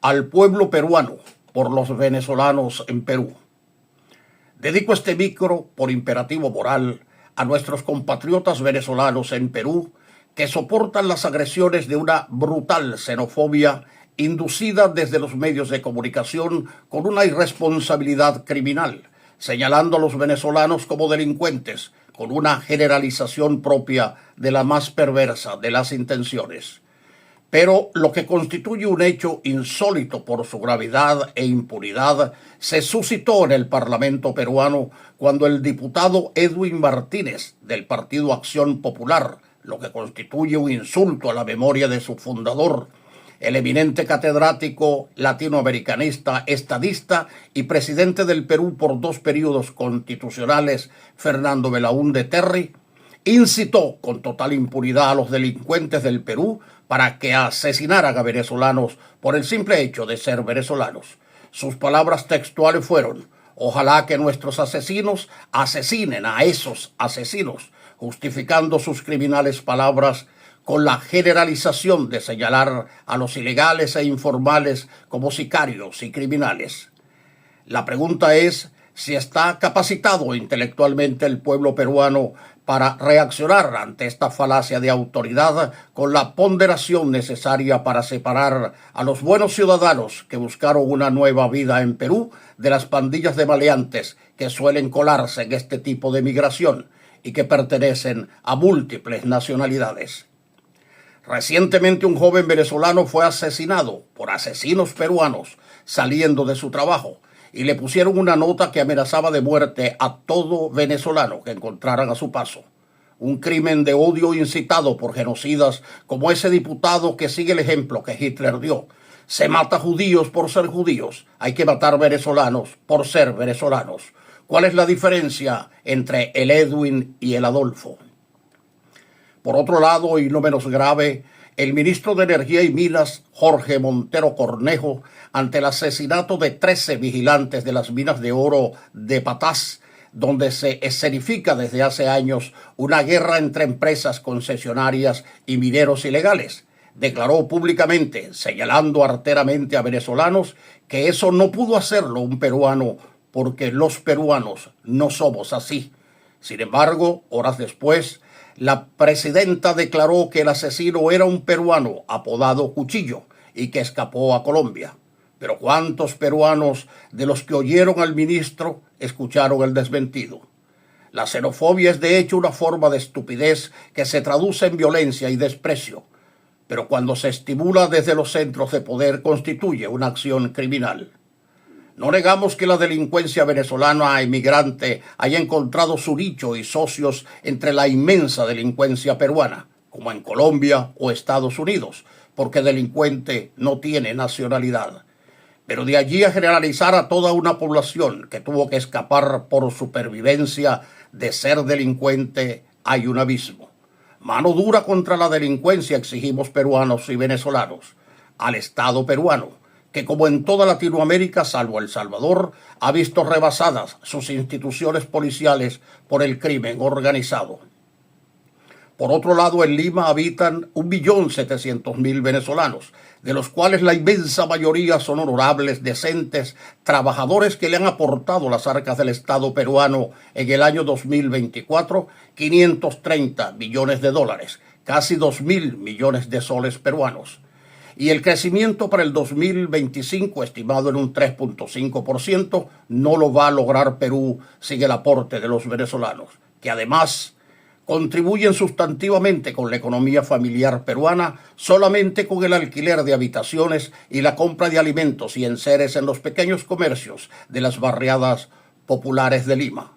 al pueblo peruano por los venezolanos en Perú. Dedico este micro por imperativo moral a nuestros compatriotas venezolanos en Perú que soportan las agresiones de una brutal xenofobia inducida desde los medios de comunicación con una irresponsabilidad criminal, señalando a los venezolanos como delincuentes con una generalización propia de la más perversa de las intenciones. Pero lo que constituye un hecho insólito por su gravedad e impunidad se suscitó en el Parlamento peruano cuando el diputado Edwin Martínez del Partido Acción Popular, lo que constituye un insulto a la memoria de su fundador, el eminente catedrático latinoamericanista, estadista y presidente del Perú por 2 períodos constitucionales, Fernando Belaúnde Terry, incitó con total impunidad a los delincuentes del Perú para que asesinaran a venezolanos por el simple hecho de ser venezolanos. Sus palabras textuales fueron: ojalá que nuestros asesinos asesinen a esos asesinos, justificando sus criminales palabras con la generalización de señalar a los ilegales e informales como sicarios y criminales. La pregunta es si está capacitado intelectualmente el pueblo peruano para reaccionar ante esta falacia de autoridad con la ponderación necesaria para separar a los buenos ciudadanos que buscaron una nueva vida en Perú de las pandillas de maleantes que suelen colarse en este tipo de migración y que pertenecen a múltiples nacionalidades. Recientemente un joven venezolano fue asesinado por asesinos peruanos saliendo de su trabajo y le pusieron una nota que amenazaba de muerte a todo venezolano que encontraran a su paso. Un crimen de odio incitado por genocidas como ese diputado que sigue el ejemplo que Hitler dio. Se mata judíos por ser judíos, hay que matar venezolanos por ser venezolanos. ¿Cuál es la diferencia entre el Edwin y el Adolfo? Por otro lado, y no menos grave, el ministro de Energía y Minas, Jorge Montero Cornejo, ante el asesinato de 13 vigilantes de las minas de oro de Patás, donde se escenifica desde hace años una guerra entre empresas concesionarias y mineros ilegales, declaró públicamente, señalando arteramente a venezolanos, que eso no pudo hacerlo un peruano porque los peruanos no somos así. Sin embargo, horas después, la presidenta declaró que el asesino era un peruano apodado Cuchillo y que escapó a Colombia. Pero ¿cuántos peruanos de los que oyeron al ministro escucharon el desmentido? La xenofobia es de hecho una forma de estupidez que se traduce en violencia y desprecio, pero cuando se estimula desde los centros de poder constituye una acción criminal. No negamos que la delincuencia venezolana emigrante haya encontrado su nicho y socios entre la inmensa delincuencia peruana, como en Colombia o Estados Unidos, porque delincuente no tiene nacionalidad. Pero de allí a generalizar a toda una población que tuvo que escapar por supervivencia de ser delincuente, hay un abismo. Mano dura contra la delincuencia exigimos peruanos y venezolanos, al Estado peruano, que como en toda Latinoamérica, salvo El Salvador, ha visto rebasadas sus instituciones policiales por el crimen organizado. Por otro lado, en Lima habitan 1.700.000 venezolanos, de los cuales la inmensa mayoría son honorables, decentes, trabajadores que le han aportado las arcas del Estado peruano en el año 2024 530 millones de dólares, casi 2.000 millones de soles peruanos. Y el crecimiento para el 2025, estimado en un 3.5%, no lo va a lograr Perú sin el aporte de los venezolanos, que además contribuyen sustantivamente con la economía familiar peruana solamente con el alquiler de habitaciones y la compra de alimentos y enseres en los pequeños comercios de las barriadas populares de Lima.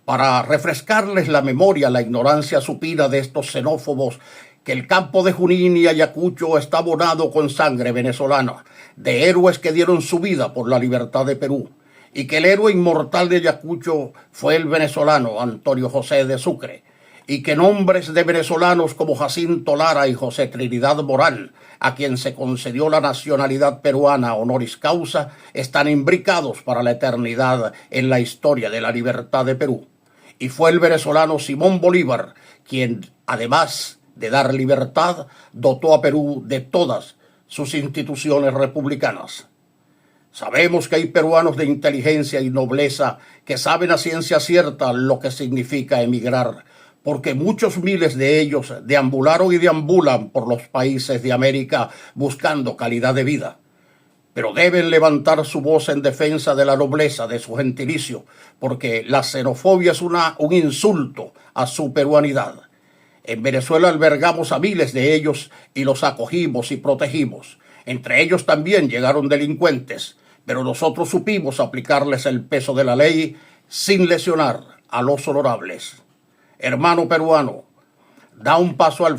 Para refrescarles la memoria, la ignorancia supina de estos xenófobos, que el campo de Junín y Ayacucho está abonado con sangre venezolana, de héroes que dieron su vida por la libertad de Perú, y que el héroe inmortal de Ayacucho fue el venezolano Antonio José de Sucre, y que nombres de venezolanos como Jacinto Lara y José Trinidad Morán, a quien se concedió la nacionalidad peruana honoris causa, están imbricados para la eternidad en la historia de la libertad de Perú. Y fue el venezolano Simón Bolívar quien, además de dar libertad, dotó a Perú de todas sus instituciones republicanas. Sabemos que hay peruanos de inteligencia y nobleza que saben a ciencia cierta lo que significa emigrar, porque muchos miles de ellos deambularon y deambulan por los países de América buscando calidad de vida. Pero deben levantar su voz en defensa de la nobleza de su gentilicio, porque la xenofobia es un insulto a su peruanidad. En Venezuela albergamos a miles de ellos y los acogimos y protegimos. Entre ellos también llegaron delincuentes, pero nosotros supimos aplicarles el peso de la ley sin lesionar a los honorables. Hermano peruano, da un paso al